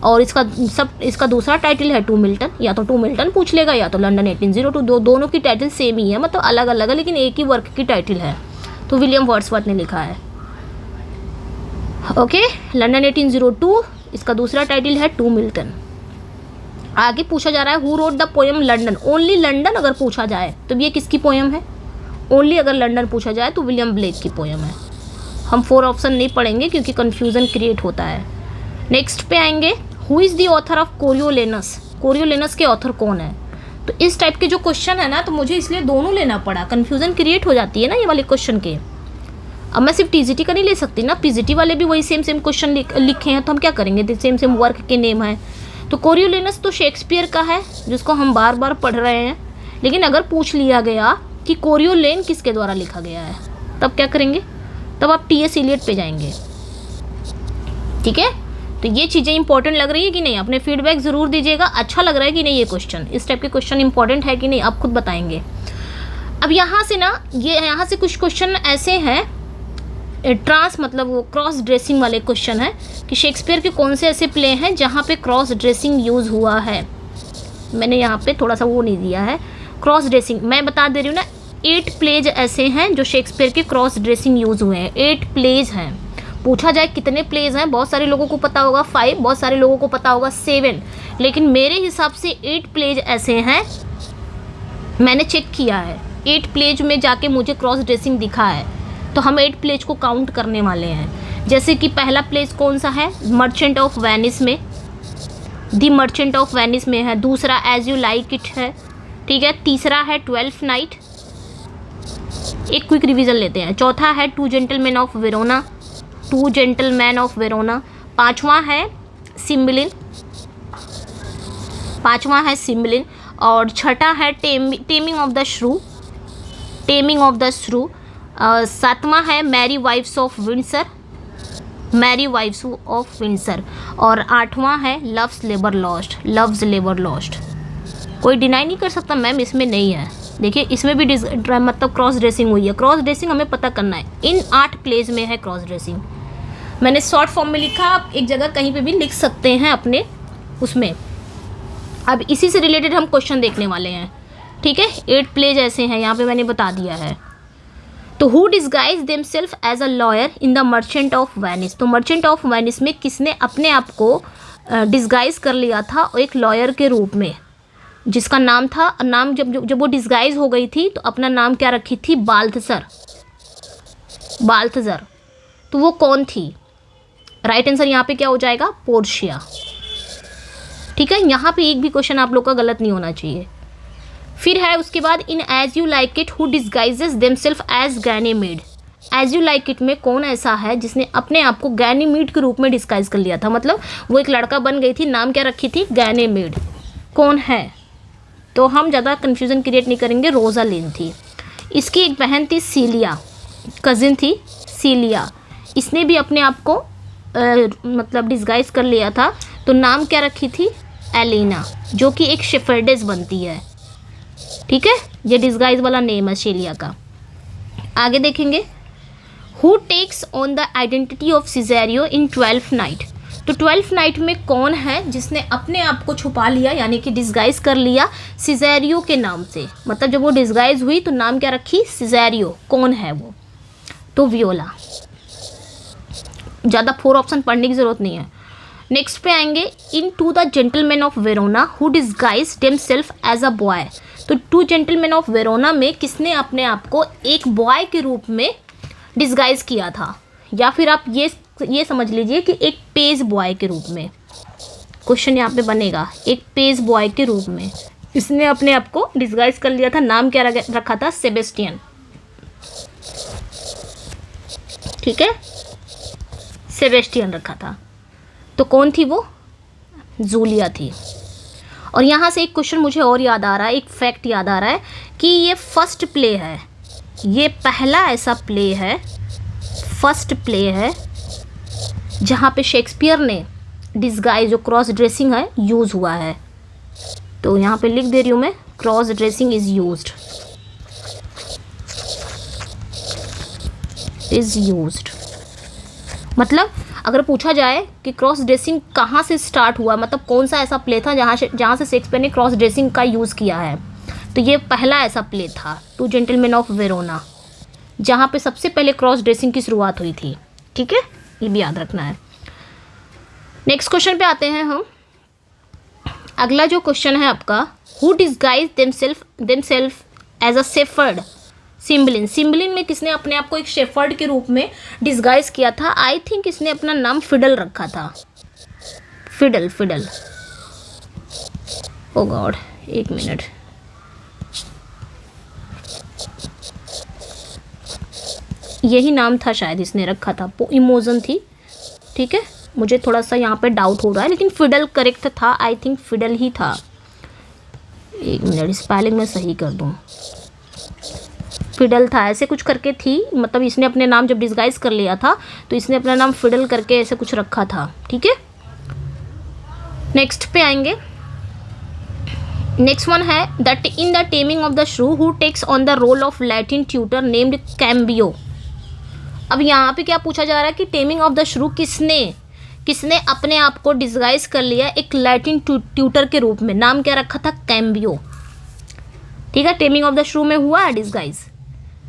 और इसका दूसरा टाइटल है टू मिल्टन, या तो टू मिल्टन पूछ लेगा या तो लंदन 1802, दोनों की टाइटल सेम ही है, मतलब अलग अलग है लेकिन एक ही वर्क की टाइटल है, तो विलियम वर्ड्सवर्थ ने लिखा है। ओके, लंदन 1802, इसका दूसरा टाइटल है टू मिल्टन। आगे पूछा जा रहा है who wrote the poem London, only London अगर पूछा जाए तो ये किसकी पोएम है? ओनली अगर लंदन पूछा जाए तो विलियम ब्लेक की पोएम है। हम 4 ऑप्शन नहीं पढ़ेंगे क्योंकि कन्फ्यूज़न क्रिएट होता है। नेक्स्ट पे आएंगे, who is the author of Coriolanus, Coriolanus के ऑथर कौन है? तो इस टाइप के जो क्वेश्चन है ना, तो मुझे इसलिए दोनों लेना पड़ा, कन्फ्यूज़न क्रिएट हो जाती है ना ये वाले क्वेश्चन के। अब मैं सिर्फ टीजीटी का नहीं ले सकती ना, पीजीटी वाले भी वही सेम क्वेश्चन लिखे हैं, तो हम क्या करेंगे, सेम वर्क के नेम है। तो कोरियोलेनस तो शेक्सपियर का है जिसको हम बार बार पढ़ रहे हैं, लेकिन अगर पूछ लिया गया कि कोरियोलेन किसके द्वारा लिखा गया है, तब क्या करेंगे? तब आप टी.एस. इलियट पे जाएंगे। ठीक है, तो ये चीज़ें इंपॉर्टेंट लग रही है कि नहीं? अपने फीडबैक ज़रूर दीजिएगा, अच्छा लग रहा है कि नहीं ये क्वेश्चन, इस टाइप के क्वेश्चन इंपॉर्टेंट है कि नहीं आप खुद बताएंगे। अब यहाँ से ना, ये यहाँ से कुछ क्वेश्चन ऐसे हैं मतलब वो क्रॉस ड्रेसिंग वाले क्वेश्चन है कि शेक्सपियर के कौन से ऐसे प्ले हैं जहाँ पे क्रॉस ड्रेसिंग यूज़ हुआ है। मैंने यहाँ पे थोड़ा सा वो नहीं दिया है क्रॉस ड्रेसिंग, मैं बता दे रही हूँ ना, 8 प्लेज ऐसे हैं जो शेक्सपियर के क्रॉस ड्रेसिंग यूज़ हुए हैं। 8 प्लेज हैं। पूछा जाए कितने प्लेज हैं, बहुत सारे लोगों को पता होगा 5, बहुत सारे लोगों को पता होगा 7, लेकिन मेरे हिसाब से 8 प्लेज ऐसे हैं, मैंने चेक किया है। 8 प्लेज में जाके मुझे क्रॉस ड्रेसिंग दिखा है, तो हम 8 प्लेज को काउंट करने वाले हैं। जैसे कि पहला प्लेज कौन सा है, मर्चेंट ऑफ वेनिस में, दी मर्चेंट ऑफ वेनिस में है। दूसरा एज यू लाइक इट है, ठीक है। तीसरा है 12th नाइट, एक क्विक रिवीजन लेते हैं। चौथा है two gentleman of Verona, two gentleman of Verona. पाँचवा है सिम्बलिन, और छठा है taming of the shrew, taming of the shrew. सातवां है merry wives of Windsor, merry wives of Windsor. और आठवां है love's labour lost, love's labour lost. कोई डिनाई नहीं कर सकता मैम इसमें नहीं है। देखिए इसमें भी मतलब क्रॉस ड्रेसिंग हुई है। क्रॉस ड्रेसिंग हमें पता करना है, इन 8 प्लेज में है क्रॉस ड्रेसिंग। मैंने शॉर्ट फॉर्म में लिखा, आप एक जगह कहीं पे भी लिख सकते हैं अपने उसमें। अब इसी से रिलेटेड हम क्वेश्चन देखने वाले हैं, ठीक है। 8 प्लेज ऐसे हैं, यहाँ पे मैंने बता दिया है। तो who disguise themselves as a lawyer in the merchant of Venice, तो मर्चेंट ऑफ वेनिस में किसने अपने आप को डिस्गाइज कर लिया था एक लॉयर के रूप में, जिसका नाम था, नाम जब वो डिस्गाइज हो गई थी तो अपना नाम क्या रखी थी, बाल्थज़र, बाल्थज़र। तो वो कौन थी? राइट आंसर यहाँ पे क्या हो जाएगा, पोर्शिया। ठीक है, यहाँ पे एक भी क्वेश्चन आप लोग का गलत नहीं होना चाहिए। फिर है उसके बाद in as you like it who disguises themselves as Ganymede. As you like it में कौन ऐसा है जिसने अपने आप को गैनीमेड के रूप में डिस्गाइज कर लिया था, मतलब वो एक लड़का बन गई थी, नाम क्या रखी थी, गैनीमेड। कौन है? तो हम ज़्यादा कन्फ्यूज़न क्रिएट नहीं करेंगे, रोज़ालिंड थी। इसकी एक बहन थी सीलिया, कज़िन थी सीलिया, इसने भी अपने आप को मतलब डिस्गाइज कर लिया था, तो नाम क्या रखी थी, एलिना, जो कि एक शेफर्डेस बनती है। ठीक है, ये डिस्गाइज वाला नेम है सीलिया का। आगे देखेंगे, who takes on the identity of Cesario in 12th night. तो 12th नाइट में कौन है जिसने अपने आप को छुपा लिया, यानी कि डिस्गाइज कर लिया सिजेरियो के नाम से, मतलब जब वो डिस्गाइज हुई तो नाम क्या रखी, सिजेरियो। कौन है वो? तो वियोला। ज़्यादा 4 ऑप्शन पढ़ने की ज़रूरत नहीं है। नेक्स्ट पे आएंगे, in two the gentleman of Verona who disguise themselves as a boy. तो टू जेंटलमैन ऑफ वेरोना में किसने अपने आप को एक बॉय के रूप में डिस्गाइज किया था, या फिर आप ये समझ लीजिए कि एक पेज बॉय के रूप में। क्वेश्चन यहाँ पे बनेगा, एक पेज बॉय के रूप में इसने अपने आप को डिस्गाइज कर लिया था। नाम क्या रखा था, सेबेस्टियन। ठीक है, सेबेस्टियन रखा था। तो कौन थी वो, जूलिया थी। और यहाँ से एक क्वेश्चन मुझे और याद आ रहा है, एक फैक्ट याद आ रहा है कि ये फर्स्ट प्ले है, ये पहला ऐसा प्ले है, फर्स्ट प्ले है जहाँ पे शेक्सपियर ने डिस्गाइज, जो क्रॉस ड्रेसिंग है, यूज़ हुआ है। तो यहाँ पे लिख दे रही हूँ मैं, क्रॉस ड्रेसिंग इज़ यूज्ड। मतलब अगर पूछा जाए कि क्रॉस ड्रेसिंग कहाँ से स्टार्ट हुआ, मतलब कौन सा ऐसा प्ले था जहाँ से शेक्सपियर ने क्रॉस ड्रेसिंग का यूज़ किया है, तो ये पहला ऐसा प्ले था, टू जेंटलमैन ऑफ वेरोना, जहाँ पे सबसे पहले क्रॉस ड्रेसिंग की शुरुआत हुई थी। ठीक है, ये भी याद रखना है। नेक्स्ट क्वेश्चन पे आते हैं हम। अगला जो क्वेश्चन है आपका, who disguise themselves as a shepherd. Cymbeline, Cymbeline में किसने अपने आप को एक शेफर्ड के रूप में डिस्गाइज किया था? आई थिंक इसने अपना नाम फिडल रखा था। फिडल। ओ गॉड, एक मिनट। यही नाम था शायद इसने रखा था, इमोजन थी। ठीक है, मुझे थोड़ा सा यहाँ पे डाउट हो रहा है, लेकिन फिडल करेक्ट था। आई थिंक फिडल ही था। एक मिनट, स्पेलिंग में सही कर दूँ। फिडल था, ऐसे कुछ करके थी। मतलब इसने अपने नाम जब डिस्गाइज कर लिया था तो इसने अपना नाम फिडल करके ऐसे कुछ रखा था। ठीक है, नेक्स्ट पे आएंगे। नेक्स्ट वन है that in the taming of the shrew who takes on the role of Latin tutor named Cambio. अब यहाँ पे क्या पूछा जा रहा है कि टेमिंग ऑफ द श्रू किसने अपने आप को डिस्गाइज कर लिया एक लैटिन ट्यूटर के रूप में? नाम क्या रखा था? कैम्बियो। ठीक है, टेमिंग ऑफ द श्रू में हुआ है डिस्गाइज।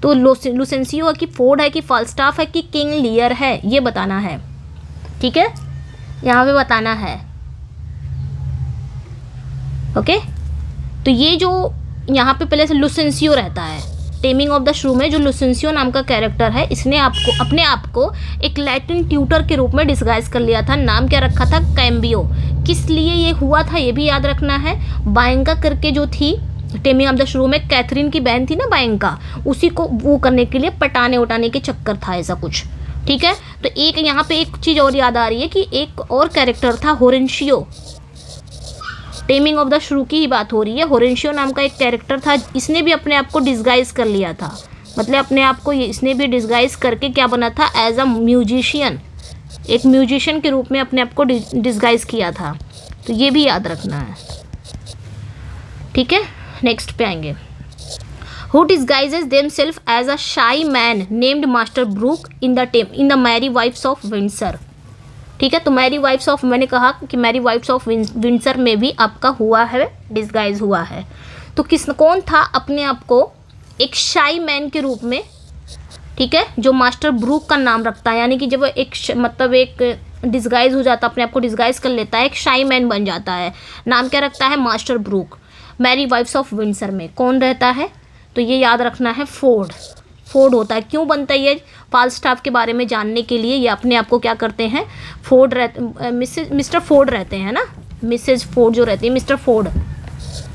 तो लुसेंसियो है कि फोर्ड है कि फाल्स्टाफ है कि किंग लियर है, ये बताना है। ठीक है, यहाँ पे बताना है। ओके, तो ये जो यहाँ पे पहले से लुसेंसियो रहता है टेमिंग ऑफ द श्रू में, जो लुसेंसियो नाम का कैरेक्टर है, इसने अपने आप को एक लैटिन ट्यूटर के रूप में डिस्गाइज कर लिया था। नाम क्या रखा था? कैम्बियो। किस लिए ये हुआ था ये भी याद रखना है। बायंका करके जो थी टेमिंग ऑफ द श्रू में, कैथरीन की बहन थी ना बायंका, उसी को वो करने के लिए पटाने उठाने के चक्कर था ऐसा कुछ। ठीक है, तो एक यहाँ पे एक चीज़ और याद आ रही है कि एक और कैरेक्टर था होरेंशियो। टेमिंग ऑफ द श्रू की ही बात हो रही है। होरेंशियो नाम का एक कैरेक्टर था, इसने भी अपने आप को डिस्गाइज कर लिया था। मतलब अपने आप को इसने भी डिस्गाइज करके क्या बना था? एज अ म्यूजिशियन, एक म्यूजिशियन के रूप में अपने आप को डिस्गाइज किया था। तो ये भी याद रखना है। ठीक है, नेक्स्ट पे आएंगे। Who disguises themselves as a shy man named Master Brook in the Merry wives of Windsor. ठीक है, तो मैरी वाइफ्स ऑफ, मैंने कहा कि मैरी वाइफ्स ऑफ विंडसर में भी आपका हुआ है, डिस्गाइज हुआ है। तो कौन था अपने आप को एक शाई मैन के रूप में? ठीक है, जो मास्टर ब्रूक का नाम रखता है, यानी कि जब एक डिस्गाइज हो जाता है, अपने आप को डिस्गाइज कर लेता है, एक शाई मैन बन जाता है। नाम क्या रखता है? Master Brook. Merry wives of Windsor में कौन रहता है? तो ये याद रखना है, फोर्ड होता है। क्यों बनता है ये? फाल्स्टाफ के बारे में जानने के लिए ये अपने आप को क्या करते हैं? मिस्टर फोर्ड रहते हैं ना, मिसेज फोर्ड जो रहती है, मिस्टर फोर्ड,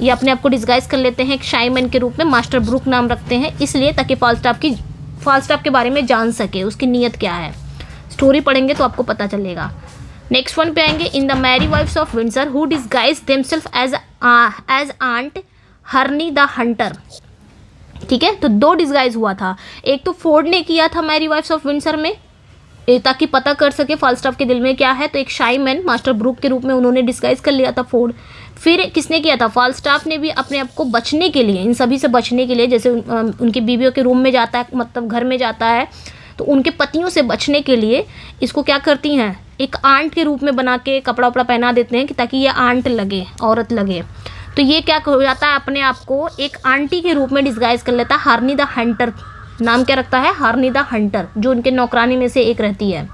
ये अपने आप को डिस्गाइज कर लेते हैं एक शाईमैन के रूप में। मास्टर ब्रूक नाम रखते हैं इसलिए ताकि फाल्स्टाफ के बारे में जान सके, उसकी नीयत क्या है। स्टोरी पढ़ेंगे तो आपको पता चलेगा। नेक्स्ट वन पे आएंगे। In the Merry wives of Windsor who disguise themselves as aunt Herne the hunter. ठीक है, तो दो डिस्गाइज हुआ था। एक तो फोर्ड ने किया था मैरी वाइफ्स ऑफ विंडसर में, ताकि पता कर सके फाल्स्टाफ के दिल में क्या है। तो एक शाई मैन मास्टर ब्रूक के रूप में उन्होंने डिस्गाइज कर लिया था फोर्ड। फिर किसने किया था? फाल्स्टाफ ने भी अपने आप को बचने के लिए, इन सभी से बचने के लिए, जैसे उनकी बीवियों के रूम में जाता है, मतलब घर में जाता है, तो उनके पतियों से बचने के लिए इसको क्या करती हैं? एक आंट के रूप में बना के कपड़ा वपड़ा पहना देते हैं कि ताकि ये आंट लगे, औरत लगे। तो ये क्या हो जाता है? अपने आप को एक आंटी के रूप में डिस्गाइज कर लेता है। हार्नी द हंटर नाम क्या रखता है? हार्नी द हंटर, जो उनके नौकरानी में से एक रहती है,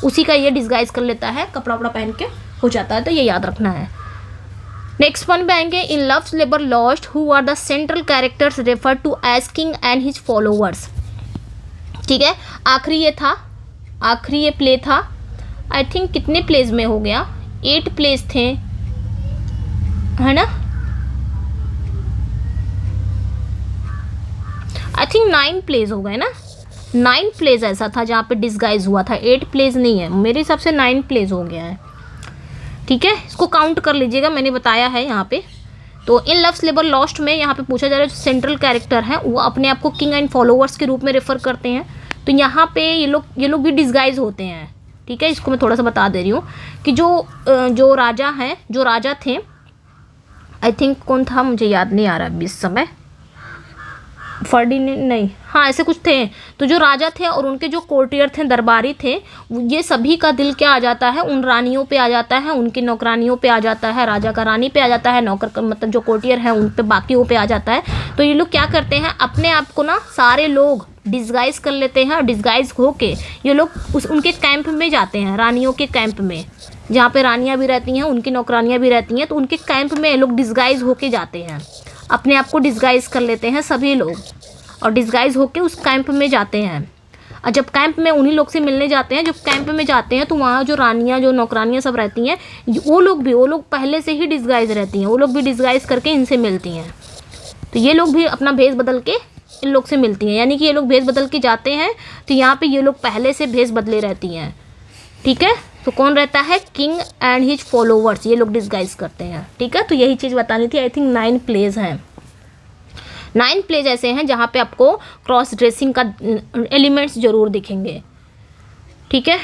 उसी का ये डिस्गाइज कर लेता है, कपड़ा वपड़ा पहन के हो जाता है। तो ये याद रखना है। नेक्स्ट वन पे आएंगे। In love's labour lost who are the central characters refer to as king and his followers. ठीक है, आखिरी ये प्ले था। आई थिंक कितने प्लेज में हो गया? 8 प्लेज थे, है ना? आई थिंक 9 प्लेज हो गए ना। 9 प्लेज ऐसा था जहाँ पे डिस्गाइज हुआ था, 8 प्लेज नहीं है। मेरे हिसाब से 9 प्लेज हो गया है। ठीक है, इसको काउंट कर लीजिएगा, मैंने बताया है यहाँ पे। तो इन लव्स लेबर लॉस्ट में यहाँ पे पूछा जा रहा है, जो सेंट्रल कैरेक्टर हैं वो अपने आप को किंग एंड फॉलोअर्स के रूप में रेफर करते हैं। तो यहाँ पे ये लोग भी डिस्गाइज होते हैं। ठीक है, इसको मैं थोड़ा सा बता दे रही हूँ कि जो राजा थे, आई थिंक कौन था मुझे याद नहीं आ रहा इस समय, फर्डिनेंड नहीं, हाँ ऐसे कुछ थे। तो जो राजा थे और उनके जो कोर्टियर थे, दरबारी थे, ये सभी का दिल क्या आ जाता है, उन रानियों पे आ जाता है, उनकी नौकरानियों पे आ जाता है, राजा का रानी पे आ जाता है, नौकर का मतलब जो कोर्टियर है उन पे, बाकियों पे आ जाता है। तो ये लोग क्या करते हैं, अपने आप को ना सारे लोग डिस्गाइज कर लेते हैं और डिस्गाइज होके ये लोग उनके कैंप में जाते हैं, रानियों के कैंप में, जहाँ पे रानियाँ भी रहती हैं, उनकी नौकरानियाँ भी रहती हैं। तो उनके कैंप में ये लोग डिस्गाइज होके जाते हैं, अपने आप को डिस्गाइज कर लेते हैं सभी लोग और डिस्गाइज होके उस कैंप में जाते हैं। और जब कैंप में उन्हीं लोग से मिलने जाते हैं, जब कैंप में जाते हैं तो वहाँ जो रानियाँ, जो नौकरानियाँ सब रहती हैं, वो लोग पहले से ही डिस्गाइज रहती हैं, वो लोग भी डिस्गाइज करके इनसे मिलती हैं। तो ये लोग भी अपना भेष बदल के इन लोग से मिलती हैं, यानी कि ये लोग भेष बदल के जाते हैं। तो यहाँ पे ये लोग पहले से भेष बदले रहती हैं, ठीक है। तो कौन रहता है, किंग एंड हिज फॉलोवर्स, ये लोग डिस्गाइज करते हैं, ठीक है। तो यही चीज़ बतानी थी। आई थिंक 9 प्लेज हैं, 9 प्लेज ऐसे हैं जहाँ पे आपको क्रॉस ड्रेसिंग का एलिमेंट्स जरूर दिखेंगे, ठीक है।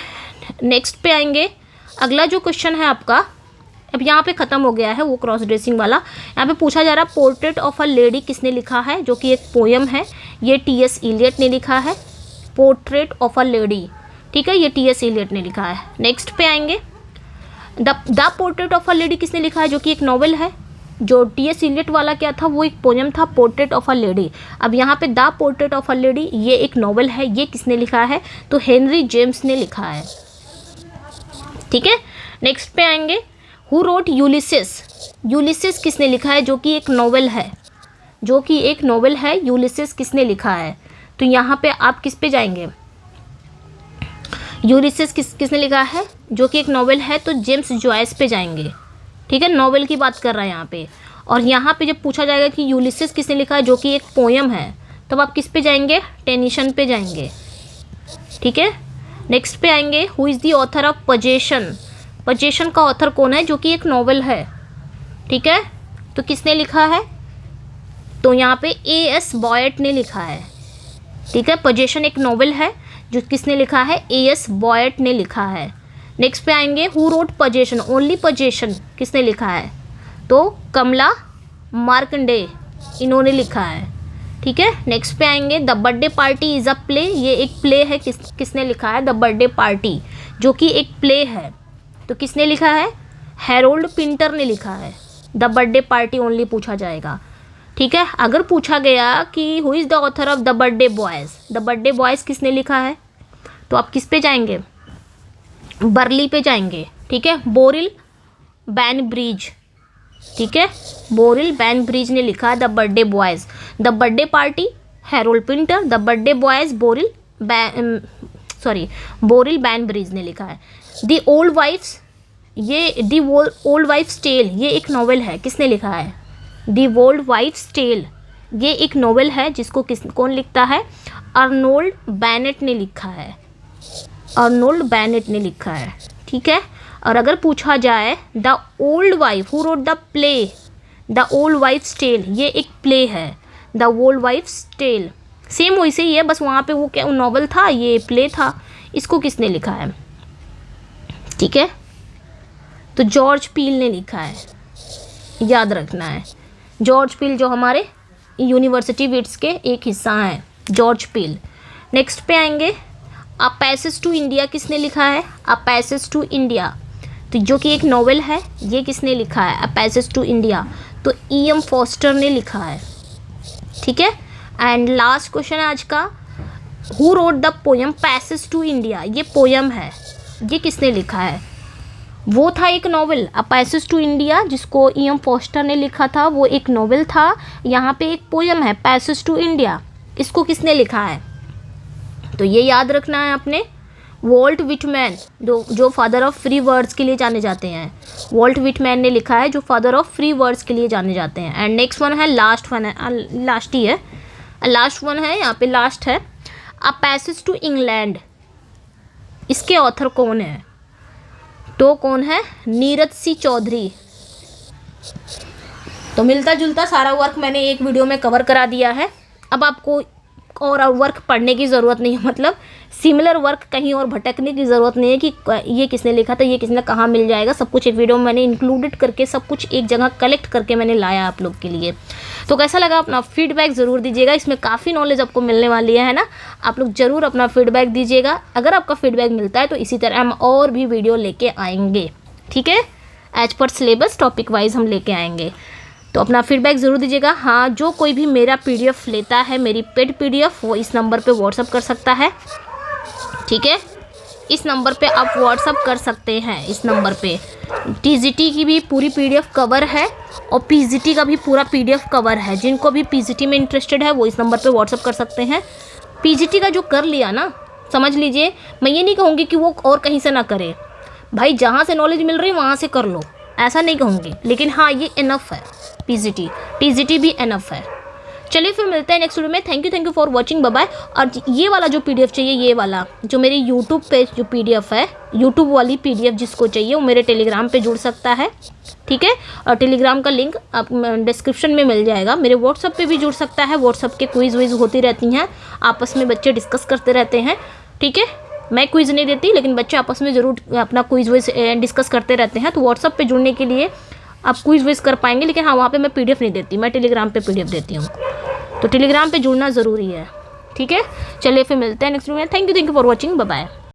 नेक्स्ट पे आएंगे। अगला जो क्वेश्चन है आपका, अब यहाँ पे ख़त्म हो गया है वो क्रॉस ड्रेसिंग वाला। यहाँ पे पूछा जा रहा है पोर्ट्रेट ऑफ अ लेडी किसने लिखा है, जो कि एक पोयम है, ये T.S. इलियट ने लिखा है, पोर्ट्रेट ऑफ अ लेडी, ठीक है, ये T.S. इलियट ने लिखा है। नेक्स्ट पे आएंगे, the portrait of a lady किसने लिखा है, जो कि एक नॉवल है। जो T.S. इलियट वाला क्या था, वो एक पोयम था, पोर्ट्रेट ऑफ अ लेडी। अब यहाँ पे the portrait of a lady ये एक नॉवल है, ये किसने लिखा है, तो हेनरी जेम्स ने लिखा है, ठीक है। नेक्स्ट पे आएंगे, हु रोट यूलिसिस, यूलिसिस किसने लिखा है, जो कि एक नॉवल है, जो कि एक नॉवल है, यूलिसिस किसने लिखा है। तो यहाँ पे आप किस पे जाएंगे, यूलिसिस किसने लिखा है, जो कि एक नॉवल है, तो जेम्स जॉयस पे जाएंगे, ठीक है, नॉवेल की बात कर रहा है यहाँ पे। और यहाँ पे जब पूछा जाएगा कि यूलिसिस किसने लिखा है, जो कि एक पोयम है, तब आप किस पे जाएंगे, टेनिसन पे जाएंगे, ठीक है। नेक्स्ट पे आएंगे, who is the author of possession, possession का ऑथर कौन है, जो कि एक नॉवल है, ठीक है। तो किसने लिखा है, तो यहाँ पे A.S. बॉयट ने लिखा है, ठीक है। पजेशन एक नॉवल है, जो किसने लिखा है, A.S. बॉयट ने लिखा है। नेक्स्ट पे आएंगे, who wrote possession, only possession किसने लिखा है, तो कमला मार्कंडे इन्होंने लिखा है, ठीक है। नेक्स्ट पे आएंगे, the birthday party is a play, ये एक प्ले है, किसने लिखा है, द बर्थडे पार्टी, जो कि एक प्ले है, तो किसने लिखा है, हैरोल्ड पिंटर ने लिखा है। द बर्थडे पार्टी ओनली पूछा जाएगा, ठीक है। अगर पूछा गया कि who is the author of the birthday boys, the birthday boys किसने लिखा है, तो आप किस पे जाएंगे, बर्ली पे जाएंगे, ठीक है, बोरिल बैनब्रिज, ठीक है, बोरिल बैनब्रिज ने लिखा है the birthday boys. The birthday party Harold Pinter, the birthday boys Beryl Bainbridge ने लिखा है। द ओल्ड वाइफ्स, ये द ओल्ड वाइफ्स टेल, ये एक नॉवेल है, किसने लिखा है, द ओल्ड वाइफ्स टेल, ये एक नॉवेल है, जिसको कौन लिखता है, अर्नोल्ड बैनेट ने लिखा है, अर्नोल्ड बैनेट ने लिखा है, ठीक है। और अगर पूछा जाए the old wife, who wrote the play, the old wives tale, ये एक प्ले है, the old wives tale, same वैसे ही है, बस वहाँ पे वो क्या नॉवल था, ये प्ले था, इसको किसने लिखा है, ठीक है, तो जॉर्ज पील ने लिखा है, याद रखना है। जॉर्ज पील जो हमारे यूनिवर्सिटी विट्स के एक हिस्सा हैं, जॉर्ज पील। नेक्स्ट पे आएंगे, अ पैसेज टू इंडिया किसने लिखा है, अ पैसेज टू इंडिया, तो जो कि एक नॉवेल है, ये किसने लिखा है, अ पैसेज टू इंडिया, तो E.M. फॉस्टर ने लिखा है, ठीक है। एंड लास्ट क्वेश्चन है आज का, who wrote the poem Passage to India, ये पोयम है, ये किसने लिखा है, वो था एक novel, a Passage to India, जिसको E.M. फॉस्टर ने लिखा था, वो एक नॉवेल था। यहाँ पे एक पोयम है पैसेज टू इंडिया, इसको किसने लिखा है, तो ये याद रखना है आपने। वॉल्ट विटमैन, जो फादर ऑफ फ्री वर्ड्स के लिए जाने जाते हैं, वॉल्ट विटमैन ने लिखा है, जो फादर ऑफ फ्री वर्ड्स के लिए जाने जाते हैं। एंड नेक्स्ट वन है, लास्ट वन है, लास्ट ही है, लास्ट वन है, यहाँ पे लास्ट है, अ पैसेज टू इंग्लैंड, इसके ऑथर कौन है, तो कौन है, नीरज सी चौधरी। तो मिलता जुलता सारा वर्क मैंने एक वीडियो में कवर करा दिया है। अब आपको और वर्क पढ़ने की ज़रूरत नहीं है, मतलब सिमिलर वर्क कहीं और भटकने की ज़रूरत नहीं है कि ये किसने लिखा था, ये किसने कहाँ मिल जाएगा। सब कुछ एक वीडियो में मैंने इंक्लूडेड करके सब कुछ एक जगह कलेक्ट करके मैंने लाया आप लोग के लिए। तो कैसा लगा अपना फीडबैक ज़रूर दीजिएगा, इसमें काफ़ी नॉलेज आपको मिलने वाली है ना। आप लोग ज़रूर अपना फीडबैक दीजिएगा। अगर आपका फीडबैक मिलता है तो इसी तरह हम और भी वीडियो लेके आएंगे, ठीक है। As per syllabus topic wise हम लेके आएंगे, तो अपना फीडबैक ज़रूर दीजिएगा। हाँ, जो कोई भी मेरा पीडीएफ लेता है, मेरी पेड पीडीएफ, वो इस नंबर पे व्हाट्सअप कर सकता है, ठीक है। इस नंबर पे आप व्हाट्सअप कर सकते हैं। इस नंबर पे टीजीटी की भी पूरी पीडीएफ कवर है और पीजीटी का भी पूरा पीडीएफ कवर है। जिनको भी पीजीटी में इंटरेस्टेड है वो इस नंबर पे व्हाट्सअप कर सकते हैं। पीजीटी का जो कर लिया ना, समझ लीजिए, मैं ये नहीं कहूँगी कि वो और कहीं से ना करे, भाई जहाँ से नॉलेज मिल रही है वहाँ से कर लो, ऐसा नहीं कहूँगी, लेकिन हाँ ये इनफ है। टीजीटी भी इनफ है। चलिए फिर मिलते हैं नेक्स्ट वीडियो में। Thank you for watching, bye bye. और ये वाला जो पीडीएफ चाहिए, ये वाला जो मेरे यूट्यूब पे जो पीडीएफ है, यूट्यूब वाली पीडीएफ जिसको चाहिए वो मेरे टेलीग्राम पे जुड़ सकता है, ठीक है। और टेलीग्राम का लिंक आप डिस्क्रिप्शन में मिल जाएगा। मेरे व्हाट्सअप पे भी जुड़ सकता है। व्हाट्सअप के क्विज़ विज़ होती रहती हैं, आपस में बच्चे डिस्कस करते रहते हैं, ठीक है। मैं क्विज़ नहीं देती, लेकिन बच्चे आपस में ज़रूर अपना क्विज़ विज़ डिस्कस करते रहते हैं। तो व्हाट्सअप पे जुड़ने के लिए आप क्विज़ विज़ कर पाएंगे, लेकिन हाँ वहाँ पे मैं पीडीएफ नहीं देती, मैं टेलीग्राम पे पीडीएफ देती हूँ। तो टेलीग्राम पे जुड़ना ज़रूरी है, ठीक है। चलिए फिर मिलते हैं नेक्स्ट वीडियो में। Thank you for watching, bye bye.